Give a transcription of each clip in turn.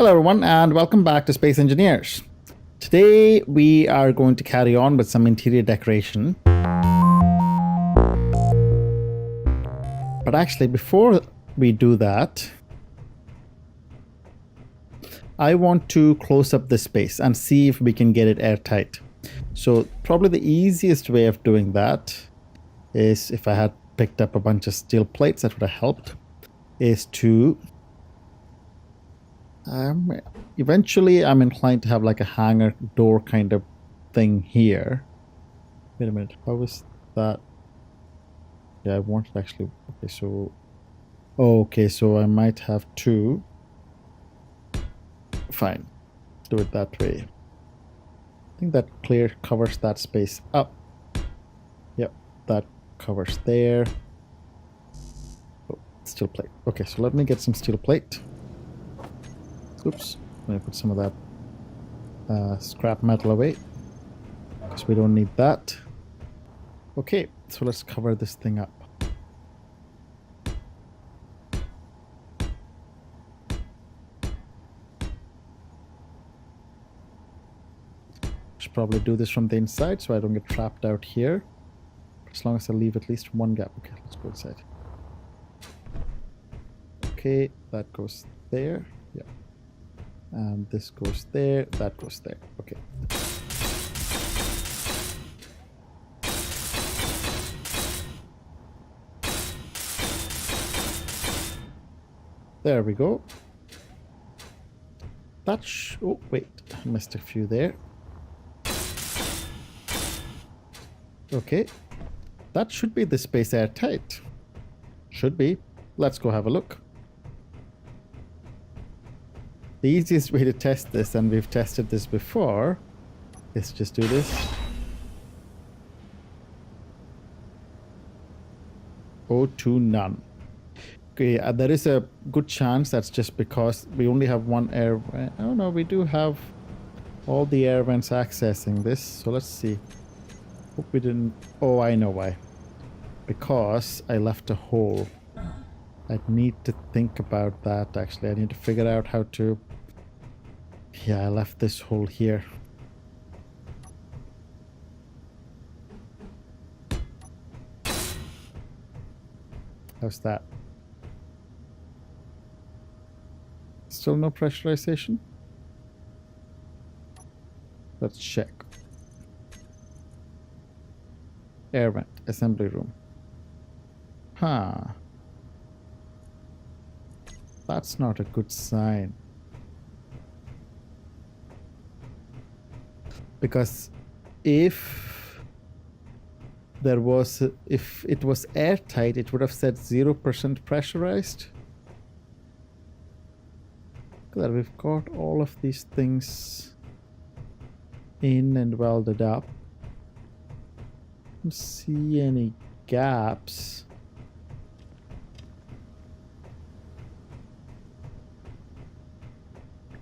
Hello everyone and welcome back to Space Engineers. Today we are going to carry on with some interior decoration. But actually before we do that, I want to close up this space and see if we can get it airtight. So probably the easiest way of doing that is, if I had picked up a bunch of steel plates, that would have helped, is to eventually I'm inclined to have like a hanger door kind of thing here. Wait a minute, how is that? Yeah, I wanted actually, okay, so I might have to, fine, do it that way. I think that covers that space up. Yep, that covers there. Oh, steel plate. Okay, so let me get some steel plate. Oops, I'm going to put some of that scrap metal away because we don't need that. Okay, so let's cover this thing up. Should probably do this from the inside so I don't get trapped out here. As long as I leave at least one gap. Okay, let's go inside. Okay, that goes there. Yeah. And this goes there, that goes there. Okay. There we go. Oh, wait. I missed a few there. Okay. That should be the space airtight. Should be. Let's go have a look. The easiest way to test this, and we've tested this before, is just do this. O2 none. Okay, there is a good chance that's just because we only have one air vent. Oh no, we do have all the air vents accessing this. So let's see. Hope we didn't. Oh, I know why. Because I left a hole. I'd need to think about that actually. I need to figure out how to. Yeah, I left this hole here. How's that? Still no pressurization? Let's check. Air vent, assembly room. Huh. That's not a good sign. Because if it was airtight, it would have said 0% pressurized. Look at that, we've got all of these things in and welded up. Don't see any gaps.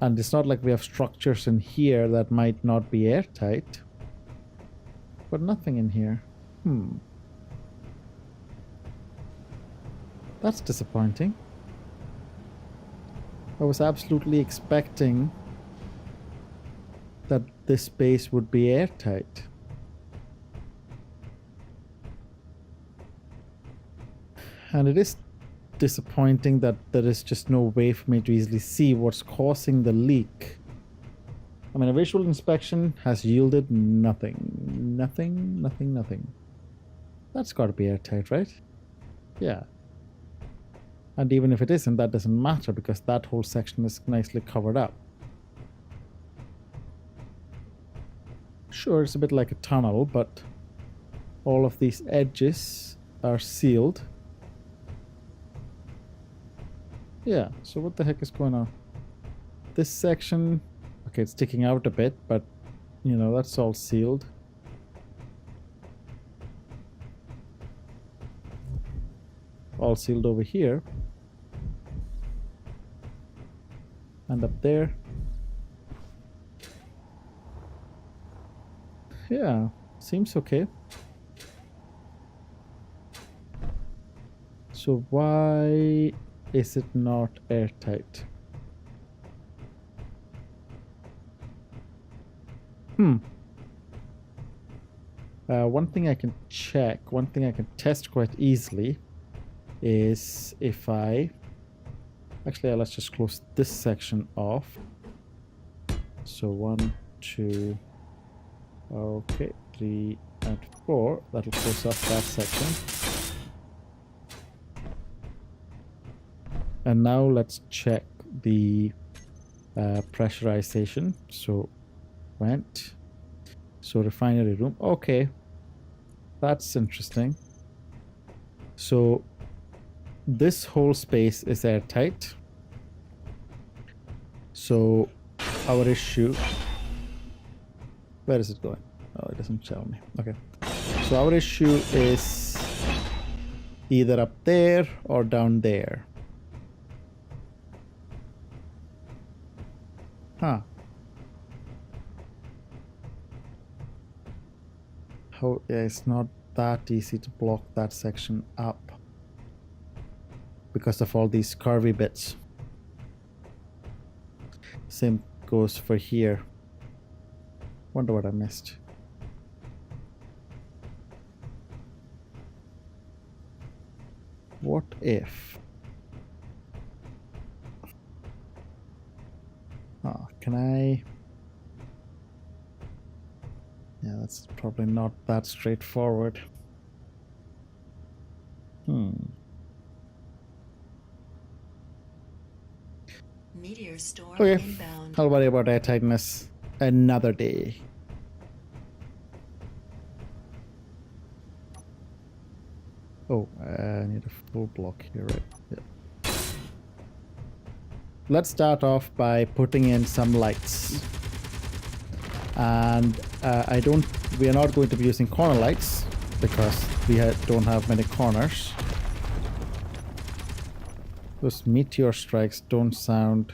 And it's not like we have structures in here that might not be airtight. But nothing in here. That's disappointing. I was absolutely expecting that this space would be airtight. And it is disappointing that there is just no way for me to easily see what's causing the leak. I mean, a visual inspection has yielded nothing. Nothing. That's got to be airtight, right? Yeah. And even if it isn't, that doesn't matter because that whole section is nicely covered up. Sure, it's a bit like a tunnel, but all of these edges are sealed. Yeah, so what the heck is going on? This section, okay, it's sticking out a bit, but, you know, that's all sealed. All sealed over here. And up there. Yeah, seems okay. So why is it not airtight? One thing I can check, one thing I can test quite easily is if I... Actually, let's just close this section off. So 1, 2, okay, 3 and 4. That'll close off that section. And now let's check the pressurization. So vent. So refinery room. Okay. That's interesting. So this whole space is airtight. So our issue... Where is it going? Oh, it doesn't tell me. Okay. So our issue is either up there or down there. Huh. How... Yeah, it's not that easy to block that section up because of all these curvy bits. Same goes for here. Wonder what I missed. What if... Oh, can I... Yeah, that's probably not that straightforward. Meteor storm Okay, inbound. I'll worry about airtightness another day. Oh, I need a full block here, right? Yeah. Let's start off by putting in some lights. And we are not going to be using corner lights because we don't have many corners. Those meteor strikes don't sound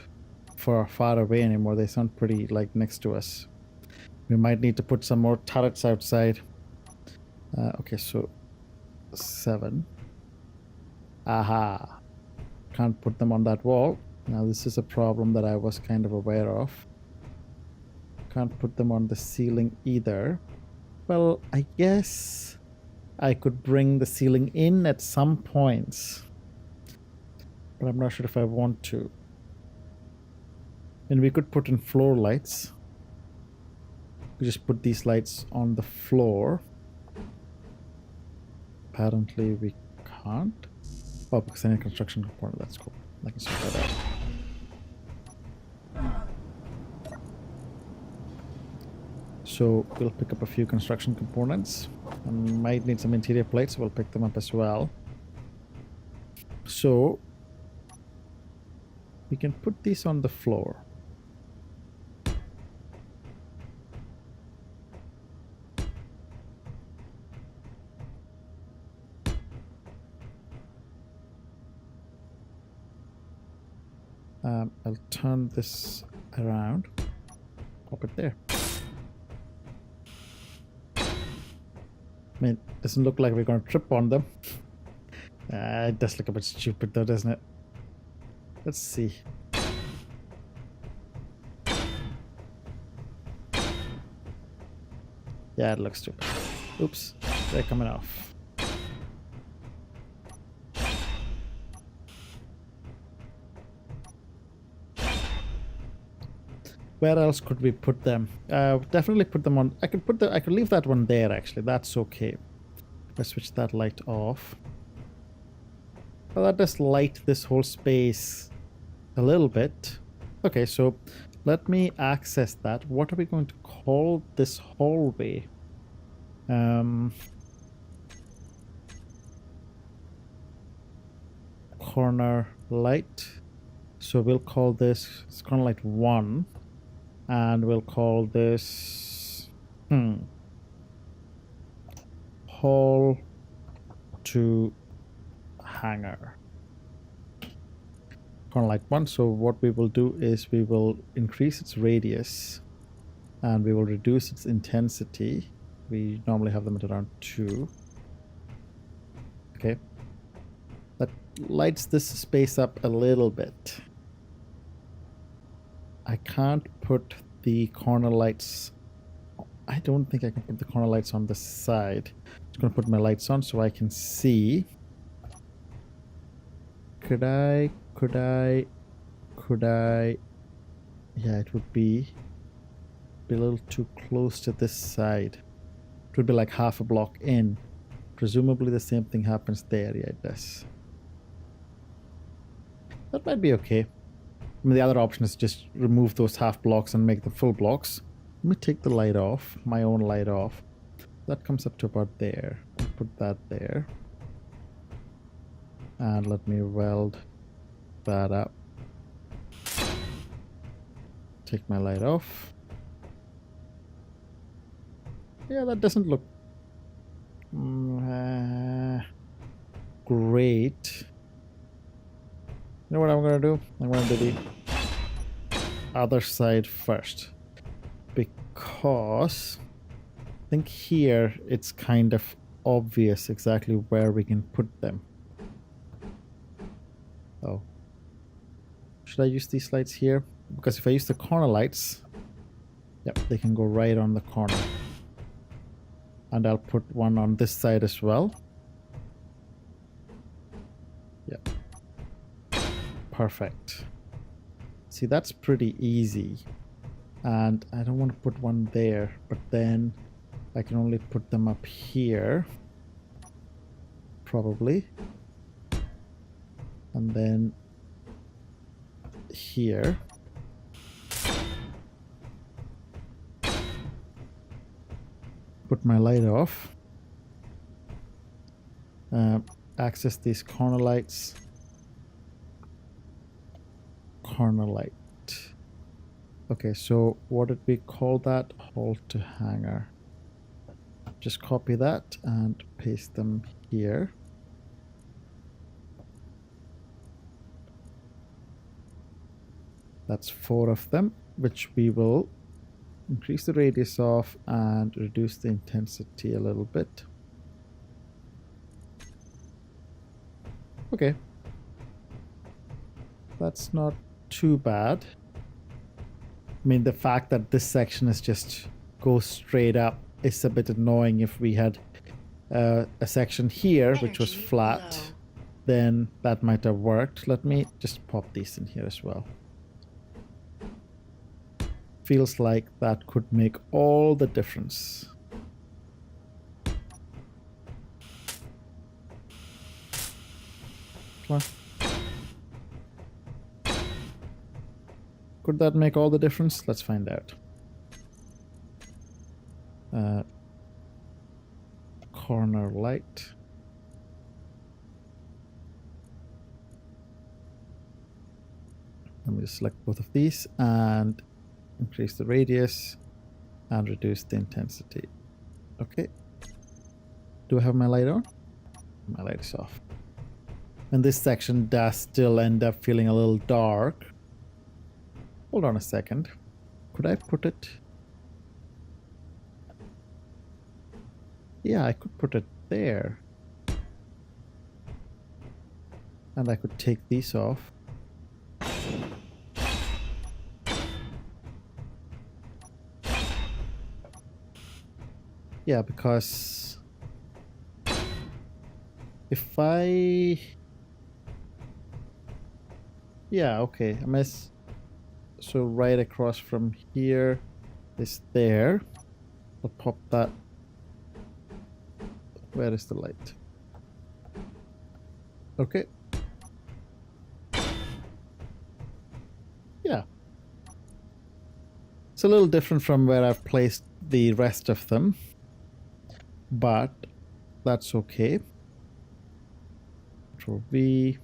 far away anymore. They sound pretty like next to us. We might need to put some more turrets outside. Okay, so 7. Aha. Can't put them on that wall. Now this is a problem that I was kind of aware of. Can't put them on the ceiling either. Well, I guess I could bring the ceiling in at some points. But I'm not sure if I want to. And we could put in floor lights. We just put these lights on the floor. Apparently we can't. Oh, because I need a construction component. That's cool. I can sort that out. So we'll pick up a few construction components. I might need some interior plates. So we'll pick them up as well. So we can put these on the floor. I'll turn this around. Pop it there. I mean, it doesn't look like we're going to trip on them. It does look a bit stupid though, doesn't it? Let's see. Yeah, it looks stupid. Oops, they're coming off. Where else could we put them? Definitely put them on. I could leave that one there actually. That's okay. Let's switch that light off. Well, that does light this whole space a little bit. Okay, so let me access that. What are we going to call this hallway? Corner light. So we'll call this corner light 1. And we'll call this hall to hangar. Corner light 1. So what we will do is we will increase its radius and we will reduce its intensity. We normally have them at around 2. Okay. That lights this space up a little bit. I can't put the corner lights I don't think I can put the corner lights on the side. I'm just going to put my lights on so I can see. Could I? Yeah, it would be a little too close to this side. It would be like half a block in. Presumably the same thing happens there. Yeah, it does. That might be okay. I mean, the other option is just remove those half blocks and make them full blocks. Let me take the light off, my own light off. That comes up to about there. Put that there. And let me weld that up. Take my light off. Yeah, that doesn't look great. You know what I'm gonna do? I'm gonna do the other side first, because I think here it's kind of obvious exactly where we can put them. Oh, should I use these lights here? Because if I use the corner lights, yep, they can go right on the corner. And I'll put one on this side as well. Yep. Perfect. See, that's pretty easy. And I don't want to put one there, but then I can only put them up here. Probably. And then here. Put my light off. Access these corner lights. Corner light. Okay, so what did we call that? Hold to hanger. Just copy that and paste them here. That's 4 of them, which we will increase the radius of and reduce the intensity a little bit. Okay. That's not too bad. I mean, the fact that this section is just goes straight up is a bit annoying. If we had a section here which was flat, low. then that might have worked. Let me just pop these in here as well. Feels like that could make all the difference. Come on. Could that make all the difference? Let's find out. Corner light. Let me just select both of these and increase the radius and reduce the intensity. Okay. Do I have my light on? My light is off. And this section does still end up feeling a little dark. Hold on a second. Could I put it? Yeah, I could put it there. And I could take these off. Yeah, because if I... Yeah, okay. So right across from here is there. I'll pop that. Where is the light? Okay. Yeah. It's a little different from where I've placed the rest of them, but that's okay. Control V,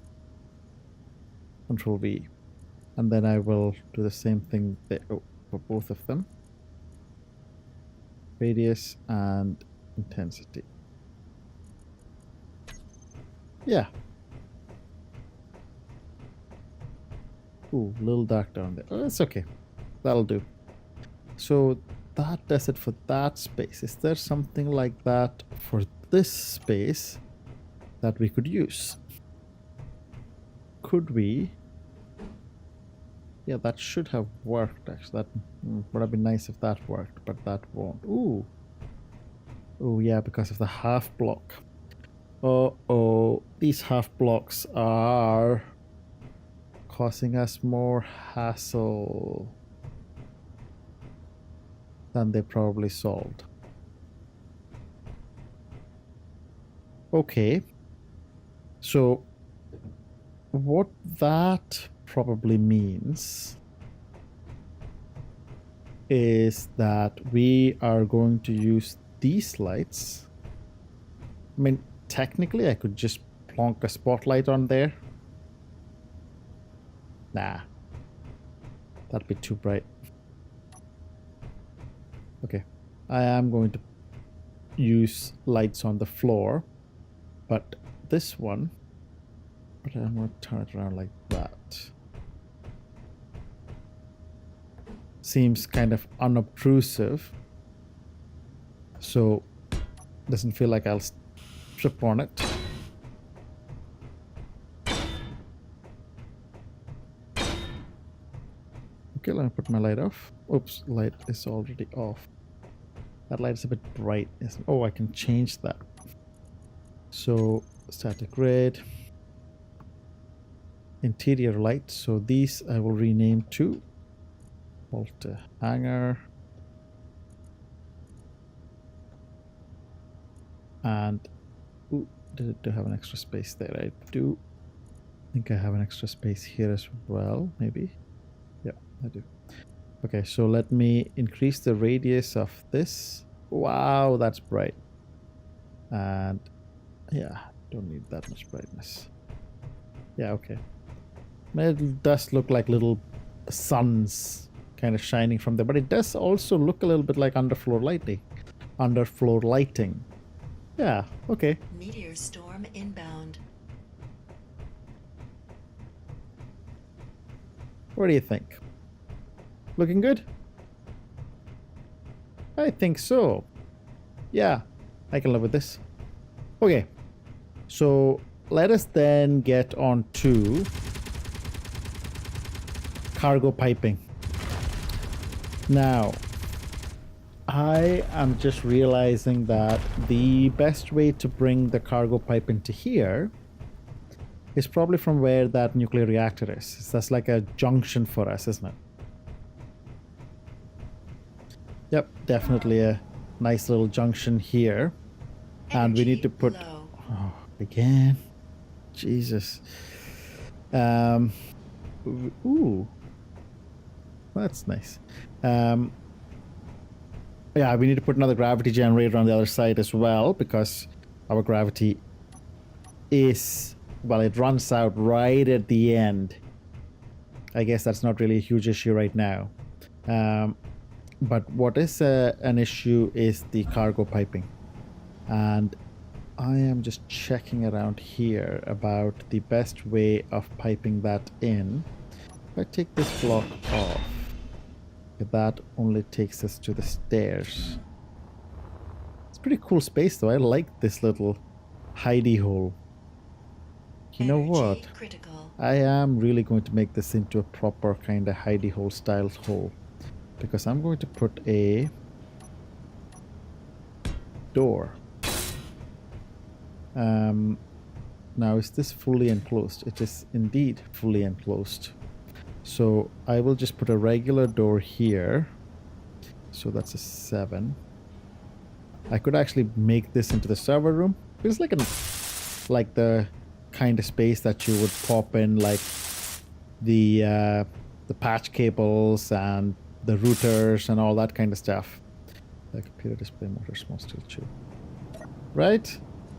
Control V, and then I will do the same thing there for both of them. Radius and intensity. Yeah. Ooh, a little dark down there. Oh, that's okay. That'll do. So that does it for that space. Is there something like that for this space that we could use? Could we Yeah, that should have worked, actually. That would have been nice if that worked, but that won't. Ooh. Oh, yeah, because of the half block. Uh-oh. These half blocks are causing us more hassle than they probably solved. Okay. So what that probably means is that we are going to use these lights. I mean, technically I could just plonk a spotlight on there. Nah. That'd be too bright. Okay. I am going to use lights on the floor, but this one, but I'm going to turn it around like that. Seems kind of unobtrusive, so doesn't feel like I'll trip on it. Okay, let me put my light off. Oops, light is already off. That light is a bit bright. Oh, I can change that. So static red, interior light. So these I will rename to Volta hanger, and ooh, do I have an extra space there? I do think I have an extra space here as well, maybe. Yeah, I do. Okay, so let me increase the radius of this. Wow, that's bright. And yeah, don't need that much brightness. Yeah, okay. It does look like little suns kind of shining from there, but it does also look a little bit like underfloor lighting. Underfloor lighting. Yeah, okay. Meteor storm inbound. What do you think? Looking good? I think so. Yeah, I can live with this. Okay, so let us then get on to cargo piping. Now, I am just realizing that the best way to bring the cargo pipe into here is probably from where that nuclear reactor is. That's like a junction for us, isn't it? Yep, definitely a nice little junction here. And we need to put... Low. Oh, again? Jesus. Ooh. That's nice. Yeah, we need to put another gravity generator on the other side as well, because our gravity is... Well, it runs out right at the end. I guess that's not really a huge issue right now. But what is an issue is the cargo piping. And I am just checking around here about the best way of piping that in. If I take this block off, that only takes us to the stairs. It's a pretty cool space though. I like this little hidey hole. You know what? Critical. I am really going to make this into a proper kind of hidey hole style hole. Because I'm going to put a door. Now is this fully enclosed? It is indeed fully enclosed. So I will just put a regular door here. So that's a 7. I could actually make this into the server room. It's like the kind of space that you would pop in like the patch cables and the routers and all that kind of stuff. The computer display motor small steel tube. Right?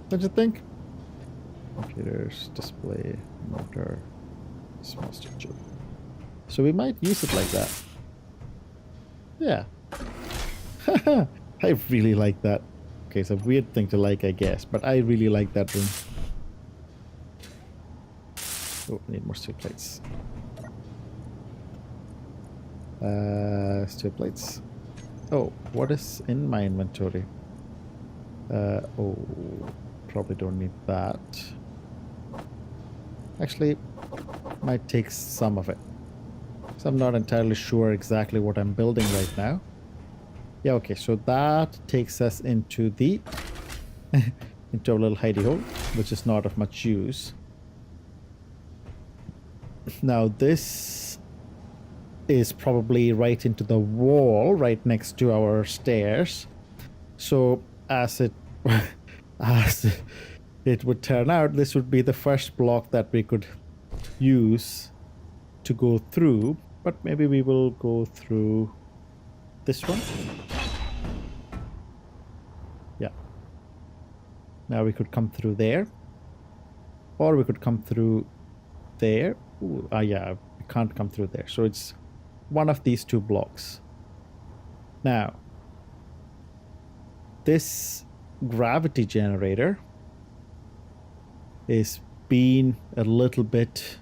Don't you think? Computers, display, motor, small steel tube. So we might use it like that. Yeah. I really like that. Okay, it's a weird thing to like, I guess, but I really like that room. Oh, I need more steel plates. Steel plates. Oh, what is in my inventory? Oh, probably don't need that. Actually, might take some of it. So I'm not entirely sure exactly what I'm building right now. Yeah, okay, so that takes us into the into a little hidey hole, which is not of much use. Now this is probably right into the wall right next to our stairs. So as it as it would turn out, this would be the first block that we could use to go through, but maybe we will go through this one. Yeah. Now we could come through there, or we could come through there. Ooh, yeah, we can't come through there. So it's one of these two blocks. Now, this gravity generator is being a little bit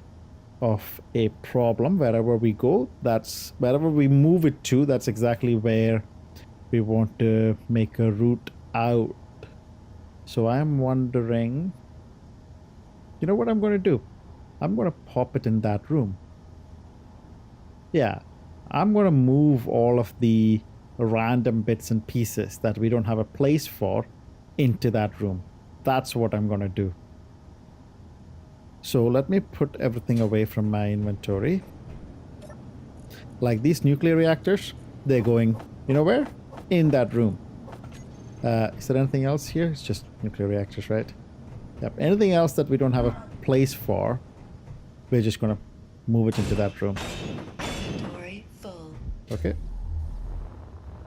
of a problem wherever we go. That's wherever we move it to, that's exactly where we want to make a route out. So I'm wondering, you know what I'm going to do? I'm going to pop it in that room. Yeah, I'm going to move all of the random bits and pieces that we don't have a place for into that room. That's what I'm going to do. So let me put everything away from my inventory. Like these nuclear reactors, they're going, you know where? In that room. Is there anything else here? It's just nuclear reactors, right? Yep. Anything else that we don't have a place for, we're just going to move it into that room. Inventory full. Okay.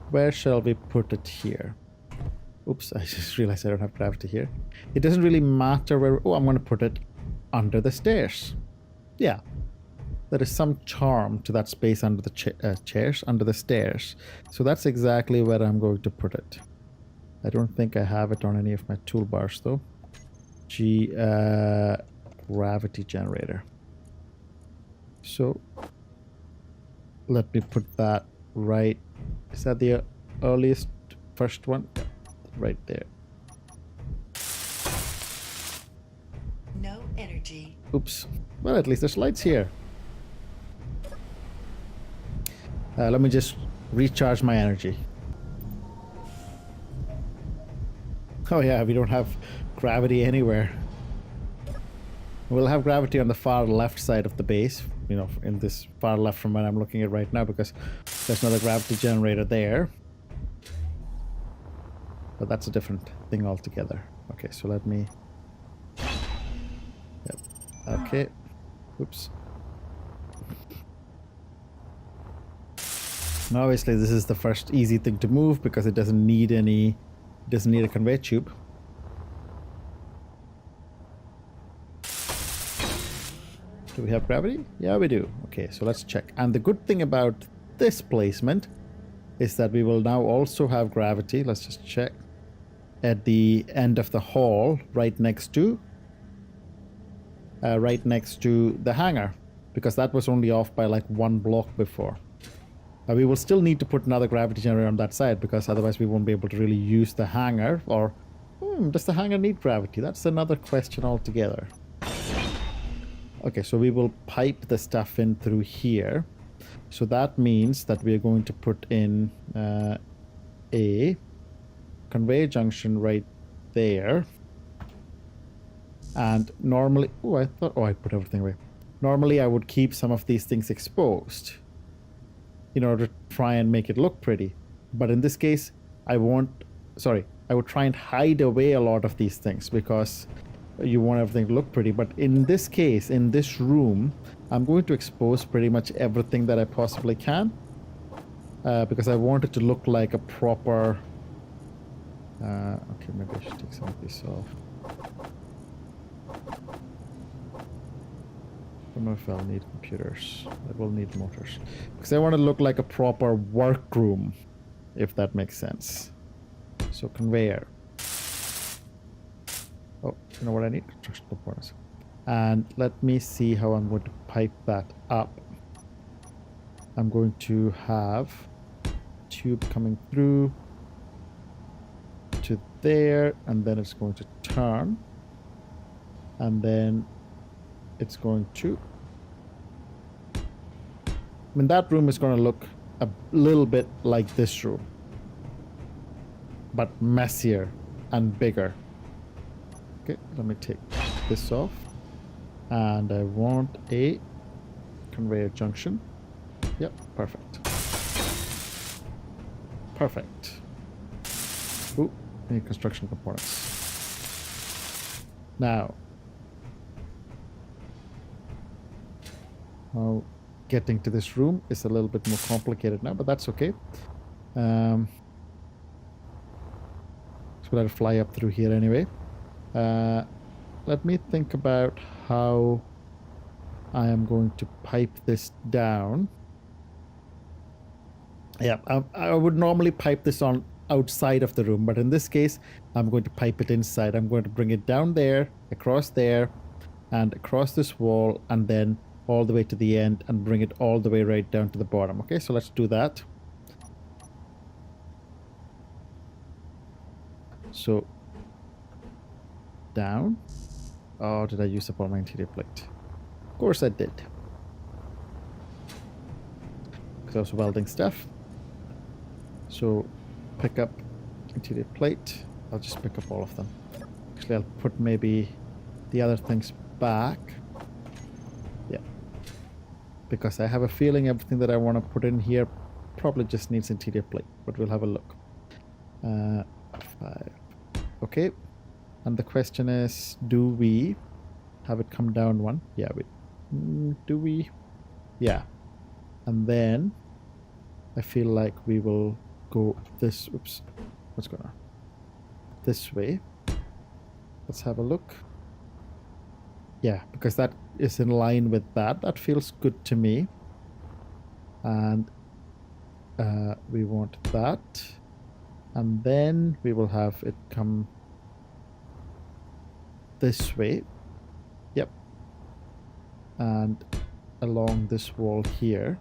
Where shall we put it here? Oops, I just realized I don't have gravity here. It doesn't really matter where... Oh, I'm going to put it under the stairs. Yeah. There is some charm to that space under the chairs, under the stairs. So that's exactly where I'm going to put it. I don't think I have it on any of my toolbars though. Gravity generator. So let me put that right. Is that the earliest first one? Yeah, right there. No energy. Oops. Well, at least there's lights here. Let me just recharge my energy. Oh yeah, we don't have gravity anywhere. We'll have gravity on the far left side of the base, you know, in this far left from where I'm looking at right now, because there's another gravity generator there. But that's a different thing altogether. Okay, so let me... Yep. Okay. Oops. Now, obviously, this is the first easy thing to move because it doesn't need any... It doesn't need a conveyor tube. Do we have gravity? Yeah, we do. Okay, so let's check. And the good thing about this placement is that we will now also have gravity. Let's just check. At the end of the hall, right next to the hangar, because that was only off by like one block before. We will still need to put another gravity generator on that side, because otherwise we won't be able to really use the hangar. Or does the hangar need gravity? That's another question altogether. Okay, so we will pipe the stuff in through here. So that means that we are going to put in a conveyor junction right there. And normally... Oh, I thought... Oh, I put everything away. Normally I would keep some of these things exposed in order to try and make it look pretty. But in this case, I would try and hide away a lot of these things because you want everything to look pretty. But in this case, in this room, I'm going to expose pretty much everything that I possibly can, because I want it to look like a proper... okay, maybe I should take some of this off. I don't know if I'll need computers. I will need motors. Because I want to look like a proper workroom, if that makes sense. So conveyor. Oh, you know what I need? Construction components. And let me see how I'm going to pipe that up. I'm going to have a tube coming through to there, and then it's going to turn. And then it's going to I mean, that room is going to look a little bit like this room, but messier and bigger. Okay, let me take this off. And I want a conveyor junction. Yep, perfect. Perfect. Ooh, any construction components. Now, getting to this room is a little bit more complicated now, but that's okay. So I'll fly up through here anyway. Let me think about how I am going to pipe this down. Yeah, I would normally pipe this on outside of the room, but in this case, I'm going to pipe it inside. I'm going to bring it down there, and across this wall, and then all the way to the end, and bring it all the way right down to the bottom. Okay, so let's do that. So, down. Oh, did I use up all my interior plate? Of course I did. Because I was welding stuff. So, pick up interior plate. I'll just pick up all of them. Actually, I'll put maybe the other things back. Yeah. Because I have a feeling everything that I want to put in here probably just needs interior plate. But we'll have a look. 5. Okay. And the question is, do we have it come down 1? Yeah, do we? Yeah. And then I feel like we will go this. Oops. What's going on? This way. Let's have a look. Yeah, because that is in line with that. That feels good to me. And we want that. And then we will have it come this way. Yep. And along this wall here.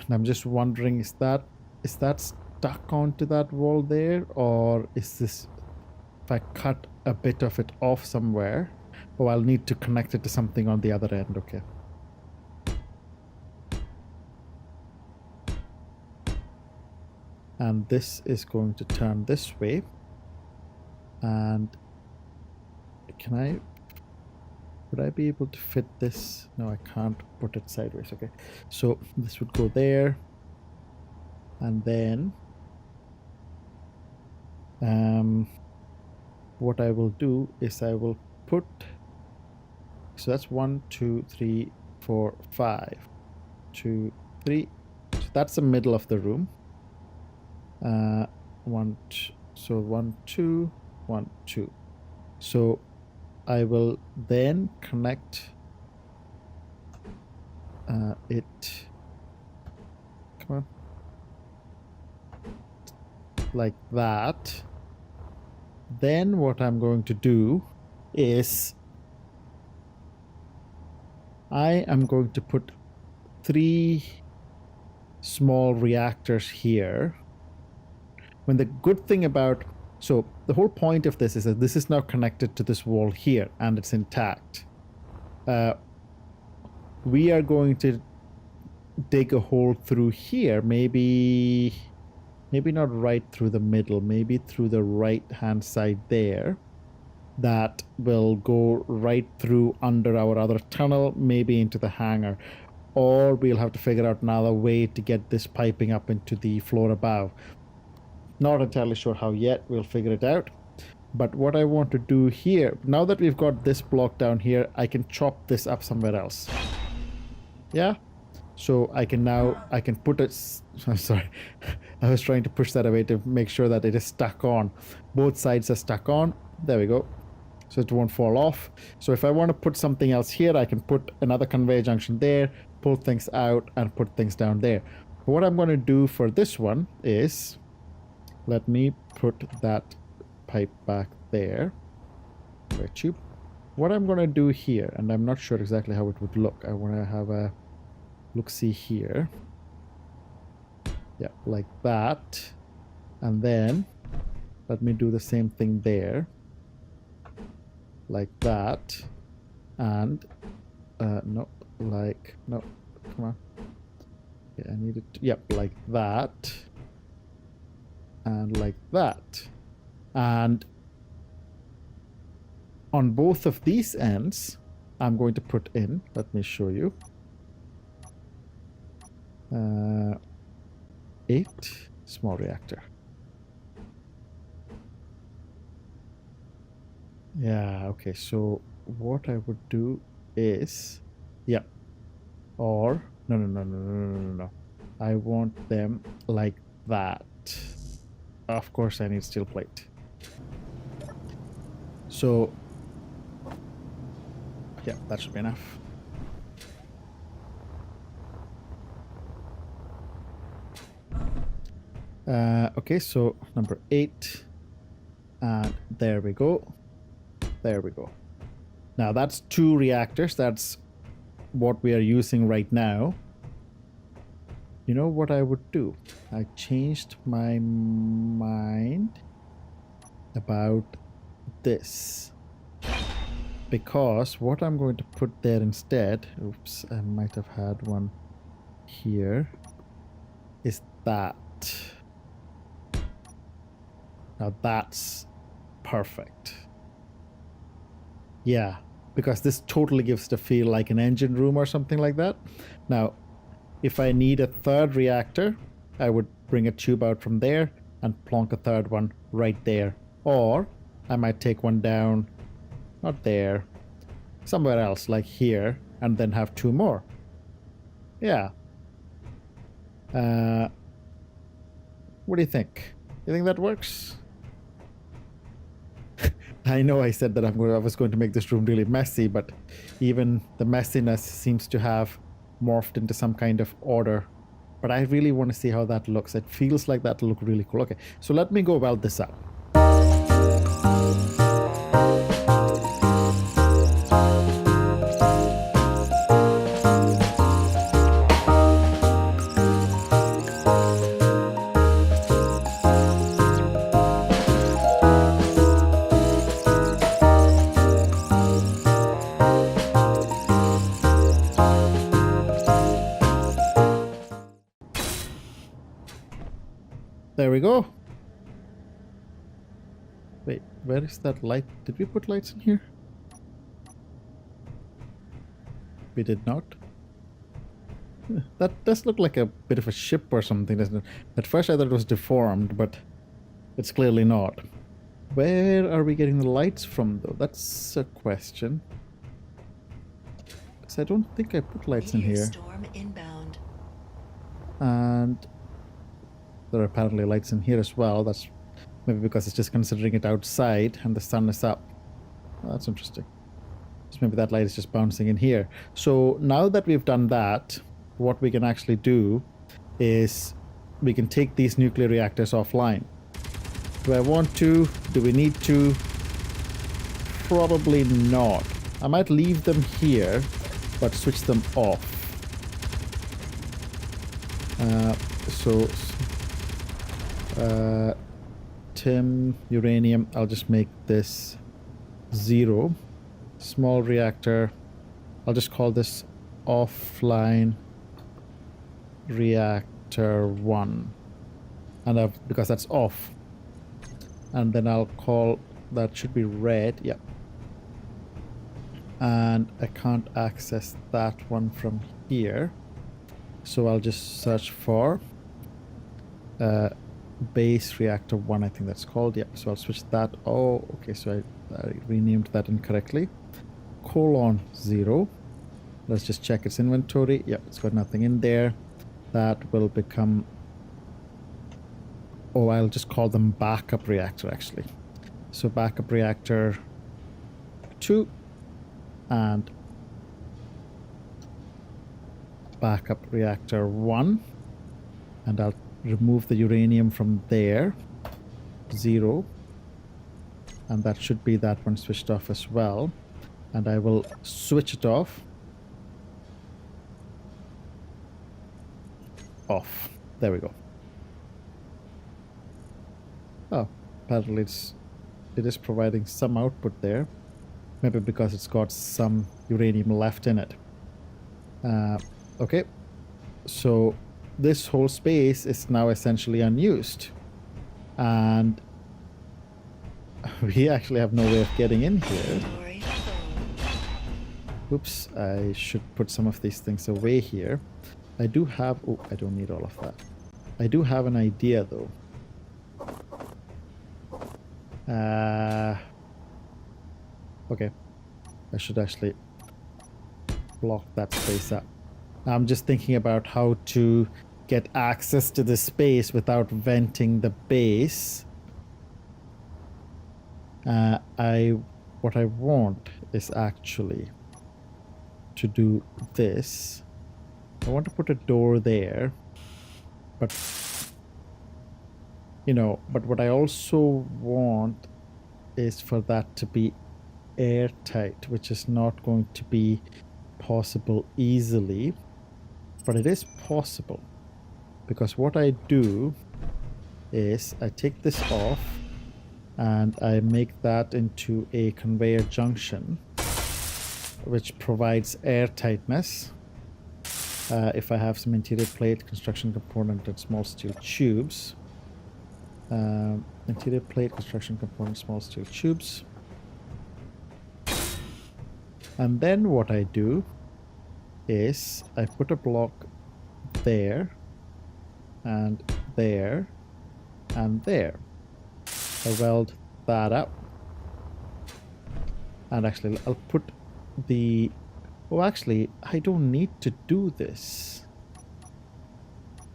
And I'm just wondering, is that stuck onto that wall there, or is this, if I cut a bit of it off somewhere, oh, I'll need to connect it to something on the other end. Okay. And this is going to turn this way. And would I be able to fit this? No, I can't put it sideways. Okay. So this would go there. And then what I will do is I will put, so that's 1, 2, 3, 4, 5, 2, 3. So that's the middle of the room. 1, 2, so 1, 2, 1, 2. So I will then connect it. Come on. Like that. Then what I'm going to do is I am going to put 3 small reactors here. When the good thing about, so the whole point of this is that this is now connected to this wall here and it's intact. We are going to dig a hole through here, maybe not right through the middle, maybe through the right hand side there. That will go right through under our other tunnel, maybe into the hangar. Or we'll have to figure out another way to get this piping up into the floor above. Not entirely sure how yet, we'll figure it out. But what I want to do here, now that we've got this block down here, I can chop this up somewhere else. Yeah? So I can put it, I'm sorry, I was trying to push that away to make sure that it is stuck on. Both sides are stuck on. There we go. So it won't fall off. So if I want to put something else here, I can put another conveyor junction there, pull things out and put things down there. But what I'm going to do for this one is, let me put that pipe back there. Tube. What I'm going to do here, and I'm not sure exactly how it would look. I want to have a look-see here. Yeah, like that. And then let me do the same thing there. like that, and no, like, no, come on. Okay, I need it, yep, like that, and like that. And on both of these ends, I'm going to put in, let me show you, 8 small reactor. Yeah, okay, so what I would do is, yeah, or, no, no, no, no, no, no, no, no. I want them like that. Of course, I need steel plate. So, yeah, that should be enough. Okay, so number 8, and there we go. There we go. Now that's 2 reactors. That's what we are using right now. You know what I would do? I changed my mind about this. Because what I'm going to put there instead, oops, I might have had one here, is that. Now that's perfect. Yeah, because this totally gives the feel like an engine room or something like that. Now, if I need a 3rd reactor, I would bring a tube out from there and plonk a 3rd one right there. Or I might take one down, not there, somewhere else, like here, and then have 2 more. Yeah. What do you think? You think that works? I know I said that I was going to make this room really messy, but even the messiness seems to have morphed into some kind of order. But I really want to see how that looks. It feels like that'll look really cool. Okay, so let me go weld this up. There we go. Wait, where is that light? Did we put lights in here? We did not. That does look like a bit of a ship or something, doesn't it? At first I thought it was deformed, but it's clearly not. Where are we getting the lights from, though? That's a question. Because I don't think I put lights in here. Storm inbound. And there are apparently lights in here as well. That's maybe because it's just considering it outside and the sun is up. Oh, that's interesting. So maybe that light is just bouncing in here. So now that we've done that, what we can actually do is we can take these nuclear reactors offline. Do I want to? Do we need to? Probably not. I might leave them here, but switch them off. Tin, uranium, I'll just make this 0. Small reactor, I'll just call this offline reactor 1. And because that's off. And then I'll call, that should be red, yeah. And I can't access that one from here. So I'll just search for base reactor 1, I think that's called. Yeah, so I'll switch that. Oh, okay, so I renamed that incorrectly. Colon 0. Let's just check its inventory. Yep, it's got nothing in there. That will become... Oh, I'll just call them backup reactor, actually. So backup reactor 2 and backup reactor 1. And I'll remove the uranium from there, 0, and that should be that one switched off as well. And I will switch it off. Off. There we go. Oh, apparently it is providing some output there. Maybe because it's got some uranium left in it. Okay, so this whole space is now essentially unused. And we actually have no way of getting in here. Inventory full. Oops, I should put some of these things away here. I do have... Oh, I don't need all of that. I do have an idea, though. Okay. I should actually block that space up. I'm just thinking about how to get access to the space without venting the base. What I want is actually to do this. I want to put a door there, but you know, but what I also want is for that to be airtight, which is not going to be possible easily, but it is possible, because what I do is I take this off and I make that into a conveyor junction, which provides air tightness. If I have some interior plate, construction component, and small steel tubes. Interior plate, construction component, small steel tubes. And then what I do is I put a block there, and there, and there. I weld that up. And actually, I'll put the... Oh, actually, I don't need to do this,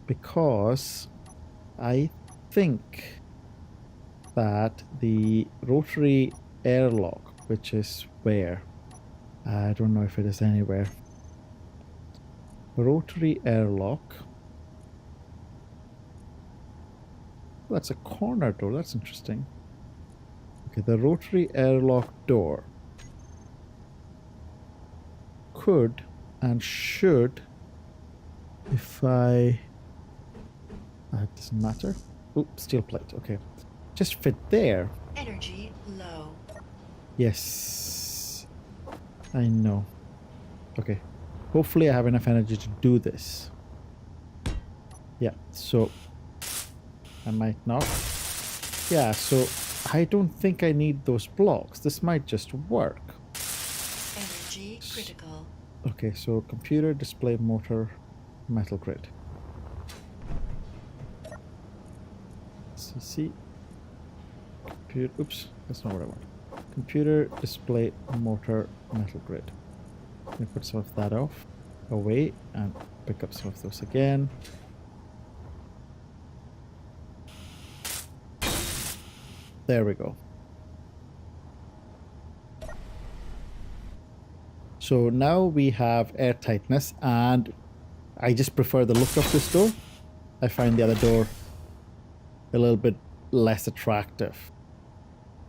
because I think that the rotary airlock, which is where? I don't know if it is anywhere. Rotary airlock. That's a corner door. That's interesting. Okay, the rotary airlock door could and should, if it doesn't matter. Oh, steel plate. Okay, just fit there. Energy low. Yes, I know. Okay, hopefully I have enough energy to do this. Yeah, so I might not. Yeah, so I don't think I need those blocks. This might just work. Energy critical. Okay, so computer, display, motor, metal grid. CC. Computer, oops, that's not what I want. Computer, display, motor, metal grid. Let me put some of that off, away, and pick up some of those again. There we go. So now we have air tightness, and I just prefer the look of this door. I find the other door a little bit less attractive.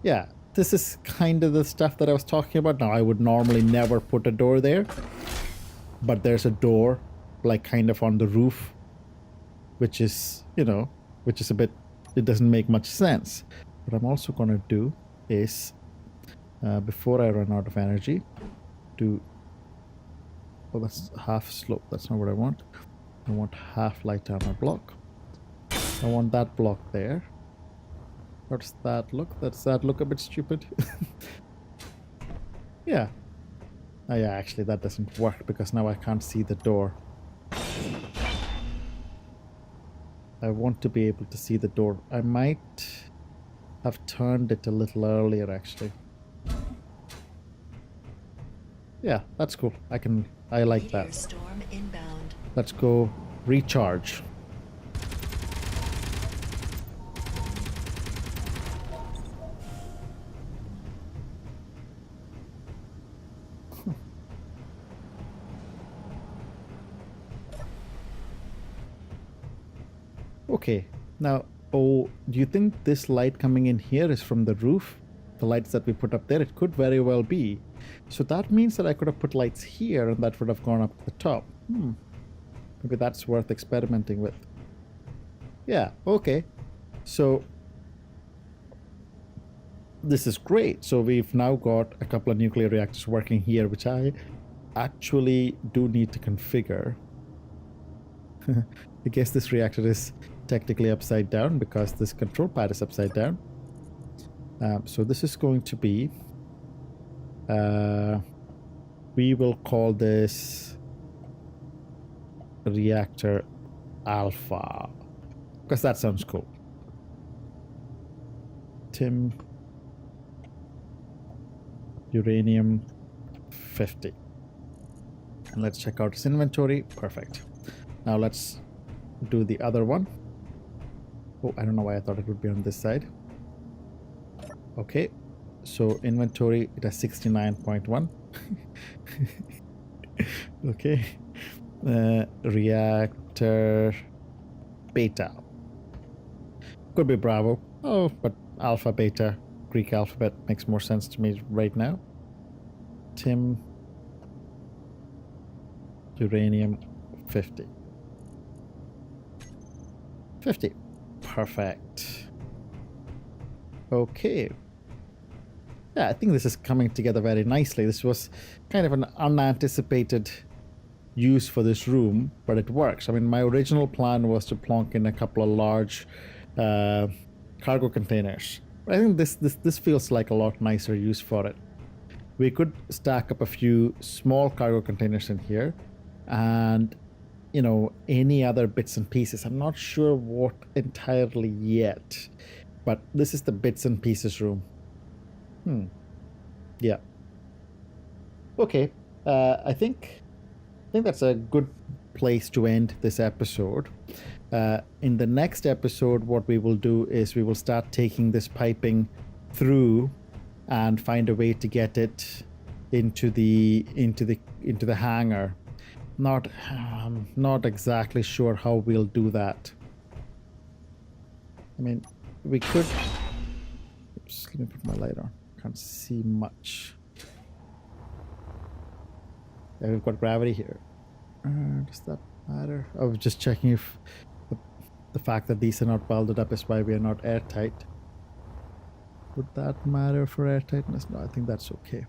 Yeah, this is kind of the stuff that I was talking about. Now, I would normally never put a door there, but there's a door like kind of on the roof, which is, you know, which is a bit, it doesn't make much sense. What I'm also going to do is, before I run out of energy, do... Oh, that's half slope. That's not what I want. I want half light armor block. I want that block there. How does that look? Does that look a bit stupid? Yeah. Oh, yeah, actually that doesn't work because now I can't see the door. I want to be able to see the door. I might have turned it a little earlier, actually. Yeah, that's cool. I like Meteor that. storm inbound. Let's go recharge. Okay, now, oh, do you think this light coming in here is from the roof? The lights that we put up there? It could very well be. So that means that I could have put lights here and that would have gone up to the top. Maybe that's worth experimenting with. Yeah, okay. So this is great. So we've now got a couple of nuclear reactors working here, which I actually do need to configure. I guess this reactor is technically upside down because this control pad is upside down. So this is going to be, we will call this reactor alpha because that sounds cool. Tim, uranium 50. And let's check out his inventory. Perfect. Now let's do the other one. Oh, I don't know why I thought it would be on this side. Okay, so inventory, it has 69.1. Okay. Reactor beta. Could be Bravo. Oh, but alpha, beta, Greek alphabet makes more sense to me right now. Tim, uranium 50. 50. Perfect. Okay. Yeah, I think this is coming together very nicely. This was kind of an unanticipated use for this room, but it works. I mean, my original plan was to plonk in a couple of large cargo containers. But I think this feels like a lot nicer use for it. We could stack up a few small cargo containers in here and, you know, any other bits and pieces. I'm not sure what entirely yet, but this is the bits and pieces room. Yeah. Okay. I think that's a good place to end this episode. In the next episode, what we will do is we will start taking this piping through and find a way to get it into the hangar. Not exactly sure how we'll do that. I mean, we could. Oops, let me put my light on. Can't see much. Yeah, we've got gravity here. Does that matter? I was just checking if the fact that these are not welded up is why we are not airtight. Would that matter for airtightness? No, I think that's okay.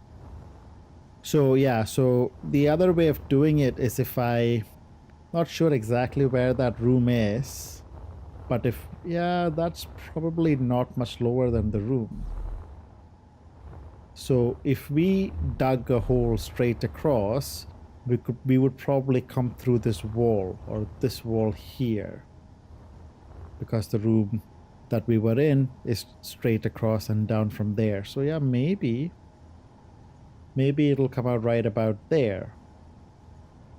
So yeah, so the other way of doing it is if not sure exactly where that room is, but that's probably not much lower than the room. So if we dug a hole straight across, we would probably come through this wall or this wall here, because the room that we were in is straight across and down from there. So yeah, maybe it'll come out right about there,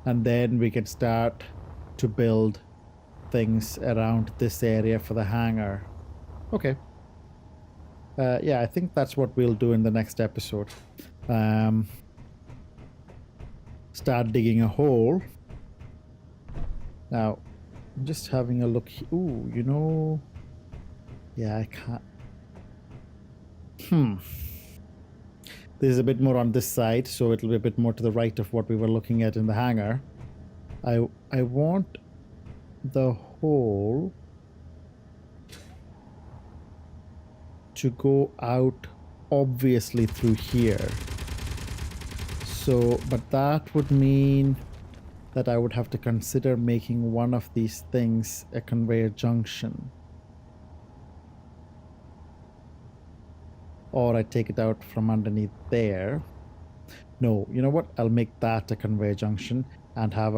and then we can start to build things around this area for the hangar. Okay. Yeah, I think that's what we'll do in the next episode. Start digging a hole. Now, I'm just having a look. Ooh, you know... Yeah, I can't... This is a bit more on this side, so it'll be a bit more to the right of what we were looking at in the hangar. I want the hole to go out obviously through here. So, but that would mean that I would have to consider making one of these things a conveyor junction. Or I take it out from underneath there. No, you know what? I'll make that a conveyor junction and have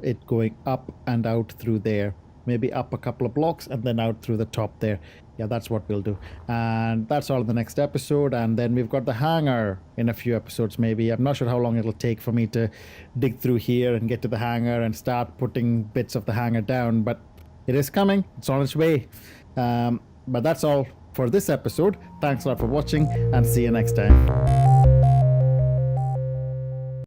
it going up and out through there. Maybe up a couple of blocks and then out through the top there. Yeah, that's what we'll do. And that's all in the next episode. And then we've got the hangar in a few episodes maybe. I'm not sure how long it'll take for me to dig through here and get to the hangar and start putting bits of the hangar down. But it is coming. It's on its way. But that's all for this episode. Thanks a lot for watching and see you next time.